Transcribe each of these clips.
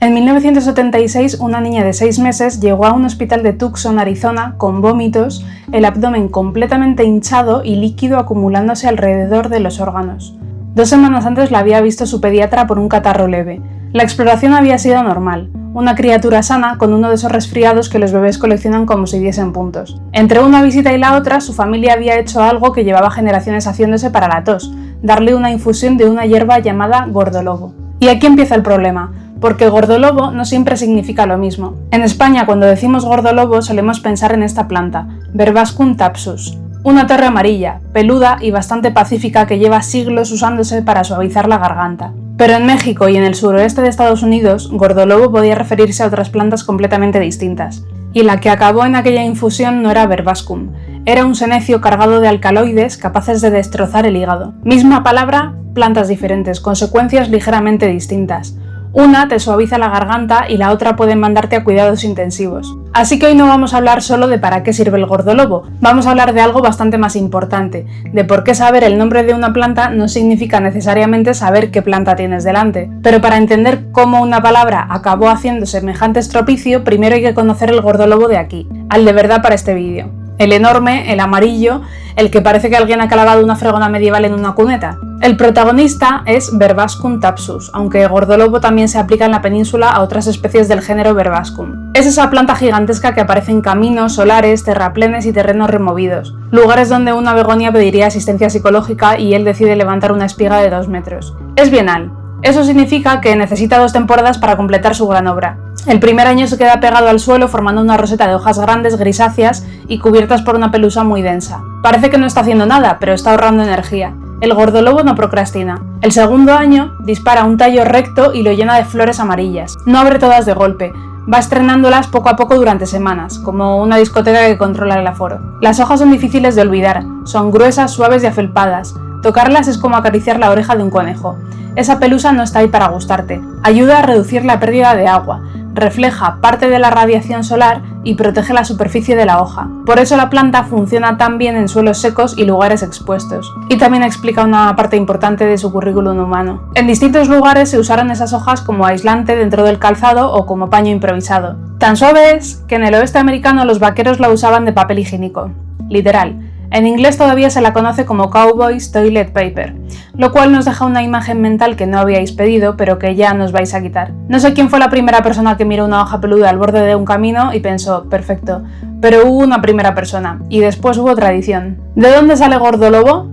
En 1976, una niña de 6 meses llegó a un hospital de Tucson, Arizona, con vómitos, el abdomen completamente hinchado y líquido acumulándose alrededor de los órganos. 2 semanas antes la había visto su pediatra por un catarro leve. La exploración había sido normal, una criatura sana con uno de esos resfriados que los bebés coleccionan como si diesen puntos. Entre una visita y la otra, su familia había hecho algo que llevaba generaciones haciéndose para la tos, darle una infusión de una hierba llamada gordolobo. Y aquí empieza el problema, porque gordolobo no siempre significa lo mismo. En España, cuando decimos gordolobo, solemos pensar en esta planta, Verbascum thapsus, una torre amarilla, peluda y bastante pacífica que lleva siglos usándose para suavizar la garganta. Pero en México y en el suroeste de Estados Unidos, gordolobo podía referirse a otras plantas completamente distintas. Y la que acabó en aquella infusión no era Verbascum, era un senecio cargado de alcaloides capaces de destrozar el hígado. Misma palabra, plantas diferentes, consecuencias ligeramente distintas. Una te suaviza la garganta y la otra puede mandarte a cuidados intensivos. Así que hoy no vamos a hablar solo de para qué sirve el gordolobo, vamos a hablar de algo bastante más importante, de por qué saber el nombre de una planta no significa necesariamente saber qué planta tienes delante. Pero para entender cómo una palabra acabó haciendo semejante estropicio, primero hay que conocer el gordolobo de aquí, al de verdad para este vídeo. El enorme, el amarillo, el que parece que alguien ha clavado una fregona medieval en una cuneta. El protagonista es Verbascum thapsus, aunque gordolobo también se aplica en la península a otras especies del género Verbascum. Es esa planta gigantesca que aparece en caminos, solares, terraplenes y terrenos removidos, lugares donde una begonia pediría asistencia psicológica y él decide levantar una espiga de 2 metros. Es bienal. Eso significa que necesita 2 temporadas para completar su gran obra. El primer año se queda pegado al suelo formando una roseta de hojas grandes grisáceas y cubiertas por una pelusa muy densa. Parece que no está haciendo nada, pero está ahorrando energía. El gordolobo no procrastina. El segundo año dispara un tallo recto y lo llena de flores amarillas. No abre todas de golpe, va estrenándolas poco a poco durante semanas, como una discoteca que controla el aforo. Las hojas son difíciles de olvidar, son gruesas, suaves y afelpadas. Tocarlas es como acariciar la oreja de un conejo. Esa pelusa no está ahí para gustarte. Ayuda a reducir la pérdida de agua, refleja parte de la radiación solar y protege la superficie de la hoja. Por eso la planta funciona tan bien en suelos secos y lugares expuestos. Y también explica una parte importante de su currículum humano. En distintos lugares se usaron esas hojas como aislante dentro del calzado o como paño improvisado. Tan suave es que en el oeste americano los vaqueros la usaban de papel higiénico. Literal. En inglés todavía se la conoce como Cowboys Toilet Paper, lo cual nos deja una imagen mental que no habíais pedido, pero que ya nos vais a quitar. No sé quién fue la primera persona que miró una hoja peluda al borde de un camino y pensó, perfecto, pero hubo una primera persona, y después hubo tradición. ¿De dónde sale gordolobo?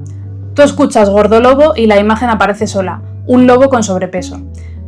Tú escuchas gordolobo y la imagen aparece sola, un lobo con sobrepeso.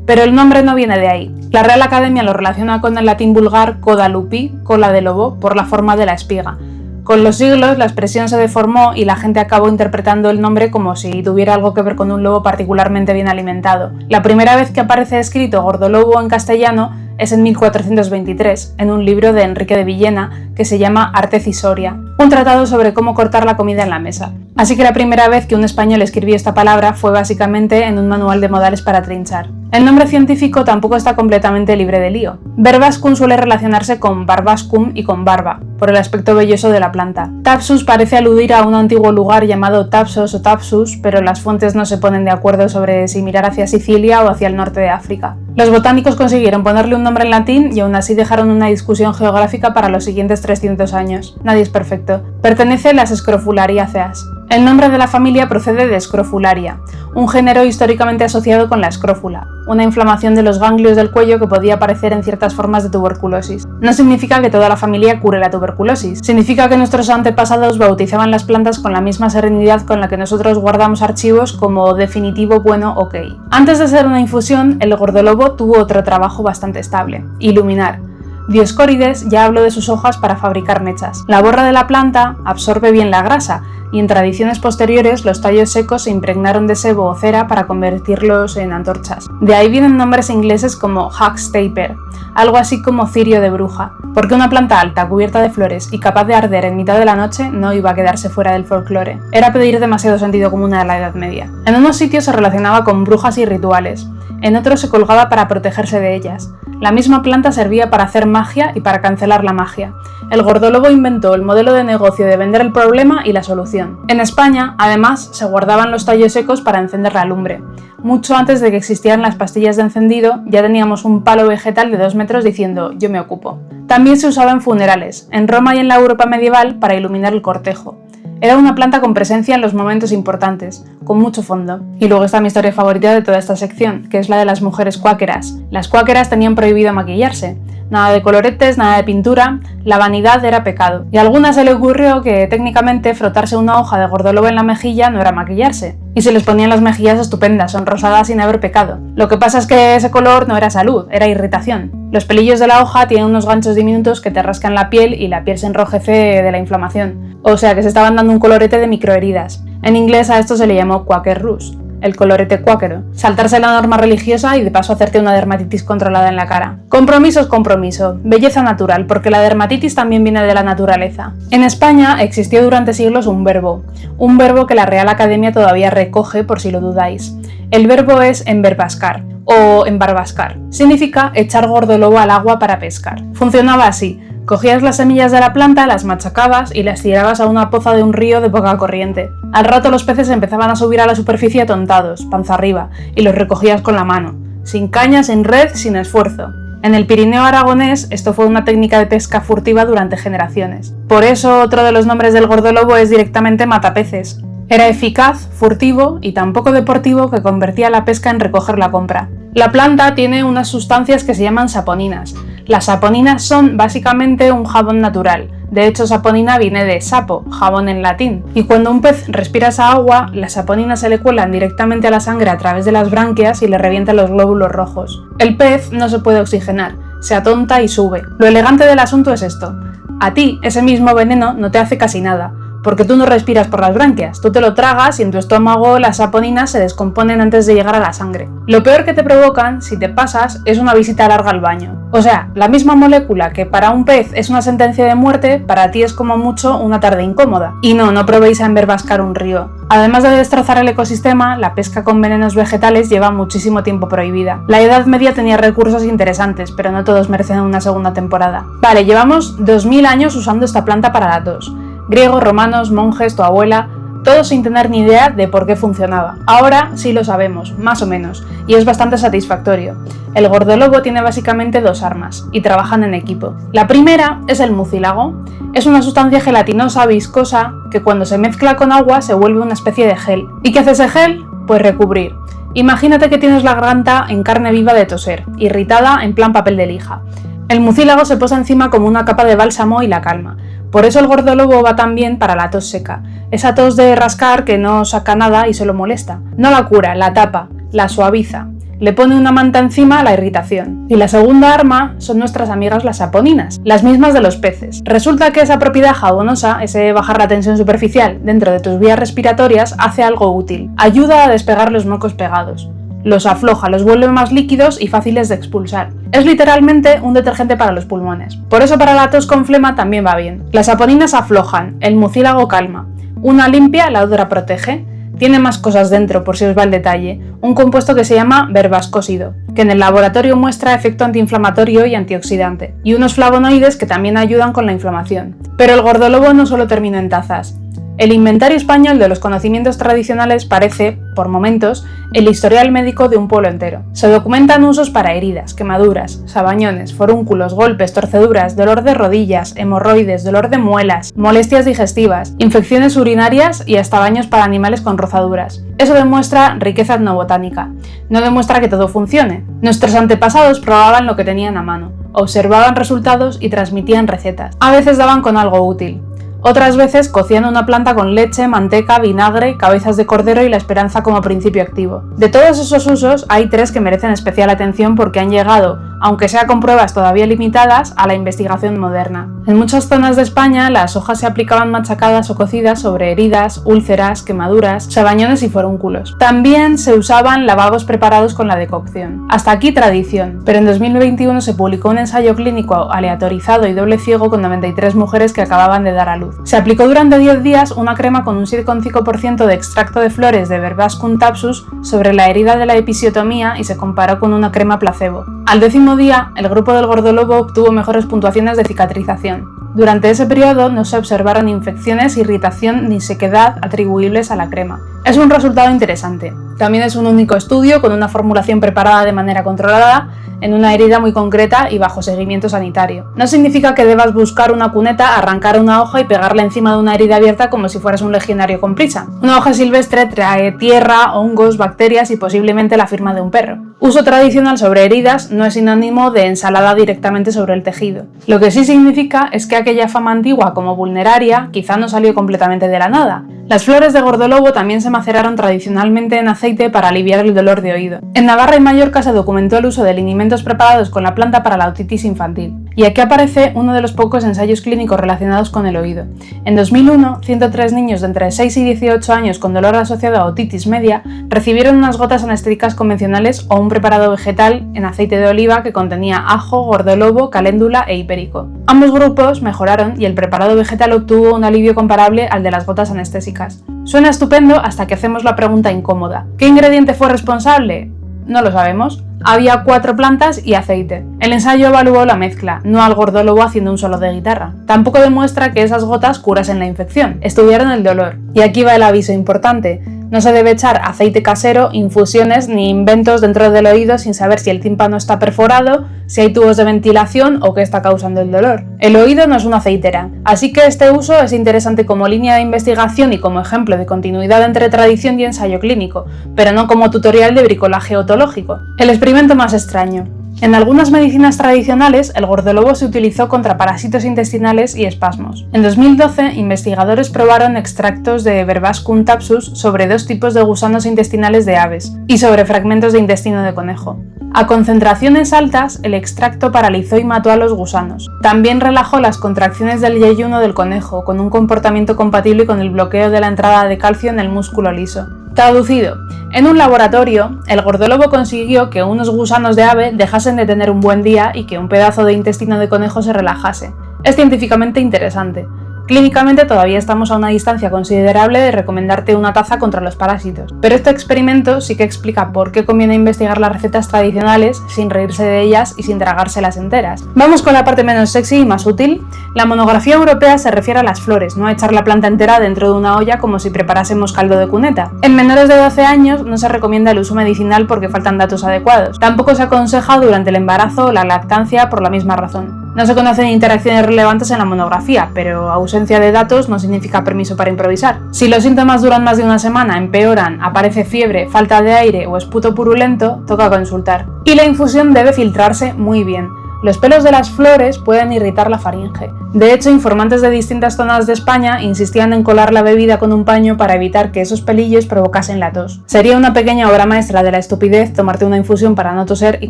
Pero el nombre no viene de ahí. La Real Academia lo relaciona con el latín vulgar coda lupi, cola de lobo, por la forma de la espiga. Con los siglos la expresión se deformó y la gente acabó interpretando el nombre como si tuviera algo que ver con un lobo particularmente bien alimentado. La primera vez que aparece escrito gordolobo en castellano es en 1423, en un libro de Enrique de Villena que se llama Arte Cisoria, un tratado sobre cómo cortar la comida en la mesa. Así que la primera vez que un español escribió esta palabra fue básicamente en un manual de modales para trinchar. El nombre científico tampoco está completamente libre de lío. Verbascum suele relacionarse con Barbascum y con barba, por el aspecto velloso de la planta. Thapsus parece aludir a un antiguo lugar llamado Thapsos o Thapsus, pero las fuentes no se ponen de acuerdo sobre si mirar hacia Sicilia o hacia el norte de África. Los botánicos consiguieron ponerle un nombre en latín y aún así dejaron una discusión geográfica para los siguientes 300 años. Nadie es perfecto. Pertenece a las Scrofulariaceae. El nombre de la familia procede de Scrofularia, un género históricamente asociado con la escrófula, una inflamación de los ganglios del cuello que podía aparecer en ciertas formas de tuberculosis. No significa que toda la familia cure la tuberculosis, significa que nuestros antepasados bautizaban las plantas con la misma serenidad con la que nosotros guardamos archivos como definitivo, bueno, ok. Antes de ser una infusión, el gordolobo tuvo otro trabajo bastante estable, iluminar. Dioscórides ya habló de sus hojas para fabricar mechas. La borra de la planta absorbe bien la grasa, y en tradiciones posteriores los tallos secos se impregnaron de sebo o cera para convertirlos en antorchas. De ahí vienen nombres ingleses como Hag's Taper, algo así como cirio de bruja, porque una planta alta, cubierta de flores y capaz de arder en mitad de la noche no iba a quedarse fuera del folclore. Era pedir demasiado sentido común a la Edad Media. En unos sitios se relacionaba con brujas y rituales, en otros se colgaba para protegerse de ellas. La misma planta servía para hacer magia y para cancelar la magia. El gordolobo inventó el modelo de negocio de vender el problema y la solución. calefacción. En España, además, se guardaban los tallos secos para encender la lumbre. Mucho antes de que existieran las pastillas de encendido, ya teníamos un palo vegetal de 2 metros diciendo «yo me ocupo». También se usaba en funerales, en Roma y en la Europa medieval para iluminar el cortejo. Era una planta con presencia en los momentos importantes, con mucho fondo. Y luego está mi historia favorita de toda esta sección, que es la de las mujeres cuáqueras. Las cuáqueras tenían prohibido maquillarse. Nada de coloretes, nada de pintura, la vanidad era pecado. Y a alguna se le ocurrió que técnicamente frotarse una hoja de gordolobo en la mejilla no era maquillarse. Y se les ponían las mejillas estupendas, sonrosadas sin haber pecado. Lo que pasa es que ese color no era salud, era irritación. Los pelillos de la hoja tienen unos ganchos diminutos que te rascan la piel y la piel se enrojece de la inflamación. O sea que se estaban dando un colorete de microheridas. En inglés a esto se le llamó Quaker Rouge, el colorete cuáquero. Saltarse la norma religiosa y de paso hacerte una dermatitis controlada en la cara. Compromiso es compromiso, belleza natural, porque la dermatitis también viene de la naturaleza. En España existió durante siglos un verbo que la Real Academia todavía recoge por si lo dudáis. El verbo es enverbascar o embarbascar. Significa echar gordolobo al agua para pescar. Funcionaba así. Cogías las semillas de la planta, las machacabas y las tirabas a una poza de un río de poca corriente. Al rato los peces empezaban a subir a la superficie atontados, panza arriba, y los recogías con la mano. Sin caña, sin red, sin esfuerzo. En el Pirineo aragonés esto fue una técnica de pesca furtiva durante generaciones. Por eso otro de los nombres del gordolobo es directamente matapeces. Era eficaz, furtivo y tan poco deportivo que convertía la pesca en recoger la compra. La planta tiene unas sustancias que se llaman saponinas. Las saponinas son básicamente un jabón natural. De hecho, saponina viene de sapo, jabón en latín. Y cuando un pez respira esa agua, las saponinas se le cuelan directamente a la sangre a través de las branquias y le revientan los glóbulos rojos. El pez no se puede oxigenar, se atonta y sube. Lo elegante del asunto es esto. A ti, ese mismo veneno no te hace casi nada, porque tú no respiras por las branquias, tú te lo tragas y en tu estómago las saponinas se descomponen antes de llegar a la sangre. Lo peor que te provocan, si te pasas, es una visita larga al baño. O sea, la misma molécula que para un pez es una sentencia de muerte, para ti es como mucho una tarde incómoda. Y no probéis a enverbascar un río. Además de destrozar el ecosistema, la pesca con venenos vegetales lleva muchísimo tiempo prohibida. La Edad Media tenía recursos interesantes, pero no todos merecen una segunda temporada. Vale, llevamos 2000 años usando esta planta para la tos. Griegos, romanos, monjes, tu abuela, todos sin tener ni idea de por qué funcionaba. Ahora sí lo sabemos, más o menos, y es bastante satisfactorio. El gordolobo tiene básicamente 2 armas, y trabajan en equipo. La primera es el mucílago. Es una sustancia gelatinosa, viscosa, que cuando se mezcla con agua se vuelve una especie de gel. ¿Y qué hace ese gel? Pues recubrir. Imagínate que tienes la garganta en carne viva de toser, irritada en plan papel de lija. El mucílago se posa encima como una capa de bálsamo y la calma. Por eso el gordolobo va tan bien para la tos seca, esa tos de rascar que no saca nada y solo molesta. No la cura, la tapa, la suaviza, le pone una manta encima a la irritación. Y la segunda arma son nuestras amigas las saponinas, las mismas de los peces. Resulta que esa propiedad jabonosa, ese bajar la tensión superficial dentro de tus vías respiratorias, hace algo útil. Ayuda a despegar los mocos pegados. Los afloja, los vuelve más líquidos y fáciles de expulsar. Es literalmente un detergente para los pulmones. Por eso para la tos con flema también va bien. Las saponinas aflojan, el mucílago calma. Una limpia, la otra protege. Tiene más cosas dentro, por si os va el detalle. Un compuesto que se llama verbascósido, que en el laboratorio muestra efecto antiinflamatorio y antioxidante. Y unos flavonoides que también ayudan con la inflamación. Pero el gordolobo no solo termina en tazas. El inventario español de los conocimientos tradicionales parece, por momentos, el historial médico de un pueblo entero. Se documentan usos para heridas, quemaduras, sabañones, forúnculos, golpes, torceduras, dolor de rodillas, hemorroides, dolor de muelas, molestias digestivas, infecciones urinarias y hasta baños para animales con rozaduras. Eso demuestra riqueza etnobotánica. No demuestra que todo funcione. Nuestros antepasados probaban lo que tenían a mano, observaban resultados y transmitían recetas. A veces daban con algo útil. Otras veces cocían una planta con leche, manteca, vinagre, cabezas de cordero y la esperanza como principio activo. De todos esos usos hay 3 que merecen especial atención porque han llegado, aunque sea con pruebas todavía limitadas, a la investigación moderna. En muchas zonas de España las hojas se aplicaban machacadas o cocidas sobre heridas, úlceras, quemaduras, sabañones y forúnculos. También se usaban lavabos preparados con la decocción. Hasta aquí tradición, pero en 2021 se publicó un ensayo clínico aleatorizado y doble ciego con 93 mujeres que acababan de dar a luz. Se aplicó durante 10 días una crema con un 7,5% de extracto de flores de Verbascum thapsus sobre la herida de la episiotomía y se comparó con una crema placebo. Al 10º día, el grupo del gordolobo obtuvo mejores puntuaciones de cicatrización. Durante ese periodo no se observaron infecciones, irritación ni sequedad atribuibles a la crema. Es un resultado interesante. También es un único estudio con una formulación preparada de manera controlada en una herida muy concreta y bajo seguimiento sanitario. No significa que debas buscar una cuneta, arrancar una hoja y pegarla encima de una herida abierta como si fueras un legionario con prisa. Una hoja silvestre trae tierra, hongos, bacterias y posiblemente la firma de un perro. Uso tradicional sobre heridas no es sinónimo de ensalada directamente sobre el tejido. Lo que sí significa es que aquella fama antigua como vulneraria quizá no salió completamente de la nada. Las flores de gordolobo también se maceraron tradicionalmente en aceite para aliviar el dolor de oído. En Navarra y Mallorca se documentó el uso de linimentos preparados con la planta para la otitis infantil. Y aquí aparece uno de los pocos ensayos clínicos relacionados con el oído. En 2001, 103 niños de entre 6 y 18 años con dolor asociado a otitis media recibieron unas gotas anestéticas convencionales o un preparado vegetal en aceite de oliva que contenía ajo, gordolobo, caléndula e hipérico. Ambos grupos mejoraron y el preparado vegetal obtuvo un alivio comparable al de las gotas anestésicas. Suena estupendo hasta que hacemos la pregunta incómoda. ¿Qué ingrediente fue responsable? No lo sabemos. Había 4 plantas y aceite. El ensayo evaluó la mezcla, no al gordólobo haciendo un solo de guitarra. Tampoco demuestra que esas gotas curasen la infección, estudiaron el dolor. Y aquí va el aviso importante. No se debe echar aceite casero, infusiones ni inventos dentro del oído sin saber si el tímpano está perforado, si hay tubos de ventilación o qué está causando el dolor. El oído no es una aceitera, así que este uso es interesante como línea de investigación y como ejemplo de continuidad entre tradición y ensayo clínico, pero no como tutorial de bricolaje otológico. El experimento más extraño. En algunas medicinas tradicionales, el gordolobo se utilizó contra parásitos intestinales y espasmos. En 2012, investigadores probaron extractos de Verbascum thapsus sobre 2 tipos de gusanos intestinales de aves y sobre fragmentos de intestino de conejo. A concentraciones altas, el extracto paralizó y mató a los gusanos. También relajó las contracciones del yeyuno del conejo, con un comportamiento compatible con el bloqueo de la entrada de calcio en el músculo liso. Traducido, en un laboratorio, el gordolobo consiguió que unos gusanos de ave dejasen de tener un buen día y que un pedazo de intestino de conejo se relajase. Es científicamente interesante. Clínicamente todavía estamos a una distancia considerable de recomendarte una taza contra los parásitos, pero este experimento sí que explica por qué conviene investigar las recetas tradicionales sin reírse de ellas y sin tragárselas enteras. Vamos con la parte menos sexy y más útil. La monografía europea se refiere a las flores, no a echar la planta entera dentro de una olla como si preparásemos caldo de cuneta. En menores de 12 años no se recomienda el uso medicinal porque faltan datos adecuados. Tampoco se aconseja durante el embarazo o la lactancia por la misma razón. No se conocen interacciones relevantes en la monografía, pero ausencia de datos no significa permiso para improvisar. Si los síntomas duran más de una semana, empeoran, aparece fiebre, falta de aire o esputo purulento, toca consultar. Y la infusión debe filtrarse muy bien. Los pelos de las flores pueden irritar la faringe. De hecho, informantes de distintas zonas de España insistían en colar la bebida con un paño para evitar que esos pelillos provocasen la tos. Sería una pequeña obra maestra de la estupidez tomarte una infusión para no toser y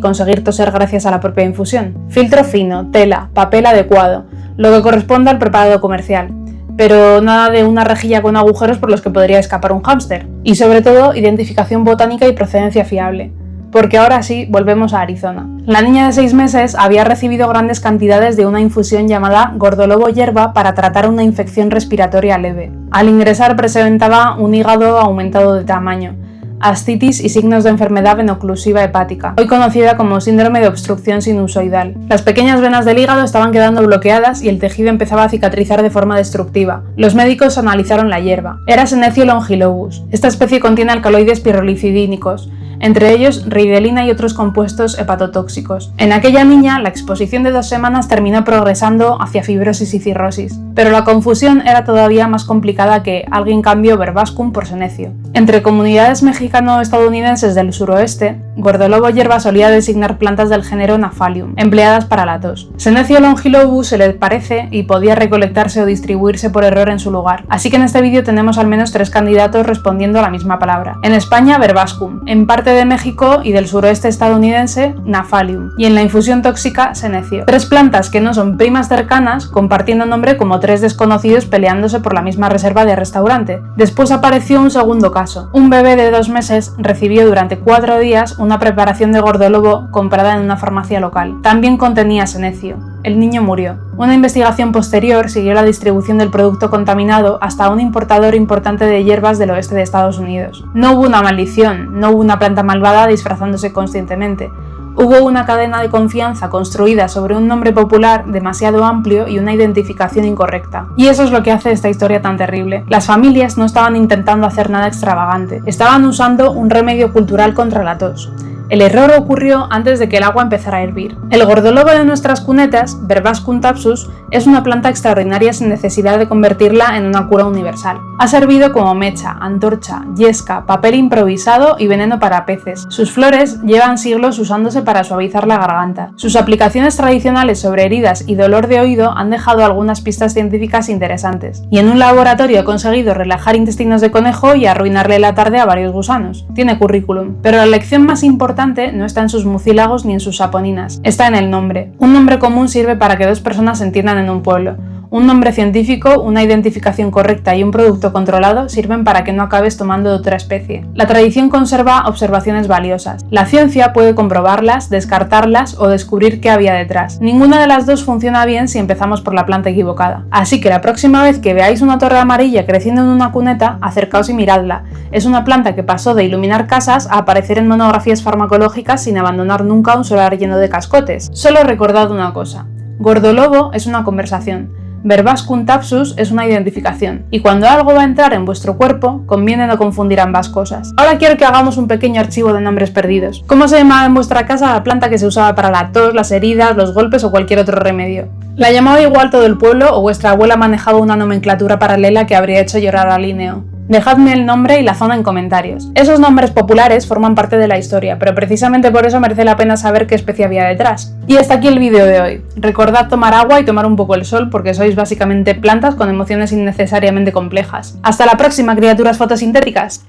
conseguir toser gracias a la propia infusión. Filtro fino, tela, papel adecuado, lo que corresponda al preparado comercial. Pero nada de una rejilla con agujeros por los que podría escapar un hámster. Y sobre todo, identificación botánica y procedencia fiable. Porque ahora sí, volvemos a Arizona. La niña de 6 meses había recibido grandes cantidades de una infusión llamada gordolobo hierba para tratar una infección respiratoria leve. Al ingresar presentaba un hígado aumentado de tamaño, ascitis y signos de enfermedad venoclusiva hepática, hoy conocida como síndrome de obstrucción sinusoidal. Las pequeñas venas del hígado estaban quedando bloqueadas y el tejido empezaba a cicatrizar de forma destructiva. Los médicos analizaron la hierba. Era Senecio longilobus. Esta especie contiene alcaloides pirrolicidínicos, entre ellos ridelina y otros compuestos hepatotóxicos. En aquella niña, la exposición de 2 semanas terminó progresando hacia fibrosis y cirrosis, pero la confusión era todavía más complicada que alguien cambió Verbascum por Senecio. Entre comunidades mexicano-estadounidenses del suroeste, gordolobo hierba solía designar plantas del género Naphalium, empleadas para la tos. Senecio longilobus se le parece y podía recolectarse o distribuirse por error en su lugar, así que en este vídeo tenemos al menos 3 candidatos respondiendo a la misma palabra. En España, Verbascum, en parte de México y del suroeste estadounidense, Naphalium, y en la infusión tóxica, Senecio. 3 plantas que no son primas cercanas, compartiendo nombre como 3 desconocidos peleándose por la misma reserva de restaurante. Después apareció un segundo caso. Un bebé de 2 meses recibió durante 4 días una preparación de gordolobo comprada en una farmacia local. También contenía Senecio. El niño murió. Una investigación posterior siguió la distribución del producto contaminado hasta un importador importante de hierbas del oeste de Estados Unidos. No hubo una maldición, no hubo una planta malvada disfrazándose conscientemente. Hubo una cadena de confianza construida sobre un nombre popular demasiado amplio y una identificación incorrecta. Y eso es lo que hace esta historia tan terrible. Las familias no estaban intentando hacer nada extravagante, estaban usando un remedio cultural contra la tos. El error ocurrió antes de que el agua empezara a hervir. El gordolobo de nuestras cunetas, Verbascum thapsus, es una planta extraordinaria sin necesidad de convertirla en una cura universal. Ha servido como mecha, antorcha, yesca, papel improvisado y veneno para peces. Sus flores llevan siglos usándose para suavizar la garganta. Sus aplicaciones tradicionales sobre heridas y dolor de oído han dejado algunas pistas científicas interesantes. Y en un laboratorio ha conseguido relajar intestinos de conejo y arruinarle la tarde a varios gusanos. Tiene currículum. Pero la lección más importante no está en sus mucílagos ni en sus saponinas, está en el nombre. Un nombre común sirve para que dos personas se entiendan en un pueblo. Un nombre científico, una identificación correcta y un producto controlado sirven para que no acabes tomando de otra especie. La tradición conserva observaciones valiosas. La ciencia puede comprobarlas, descartarlas o descubrir qué había detrás. Ninguna de las dos funciona bien si empezamos por la planta equivocada. Así que la próxima vez que veáis una torre amarilla creciendo en una cuneta, acercaos y miradla. Es una planta que pasó de iluminar casas a aparecer en monografías farmacológicas sin abandonar nunca un solar lleno de cascotes. Solo recordad una cosa: gordolobo es una conversación. Verbascum thapsus es una identificación, y cuando algo va a entrar en vuestro cuerpo, conviene no confundir ambas cosas. Ahora quiero que hagamos un pequeño archivo de nombres perdidos. ¿Cómo se llamaba en vuestra casa la planta que se usaba para la tos, las heridas, los golpes o cualquier otro remedio? ¿La llamaba igual todo el pueblo o vuestra abuela manejaba una nomenclatura paralela que habría hecho llorar a Linneo? Dejadme el nombre y la zona en comentarios. Esos nombres populares forman parte de la historia, pero precisamente por eso merece la pena saber qué especie había detrás. Y hasta aquí el vídeo de hoy. Recordad tomar agua y tomar un poco el sol porque sois básicamente plantas con emociones innecesariamente complejas. ¡Hasta la próxima, criaturas fotosintéticas!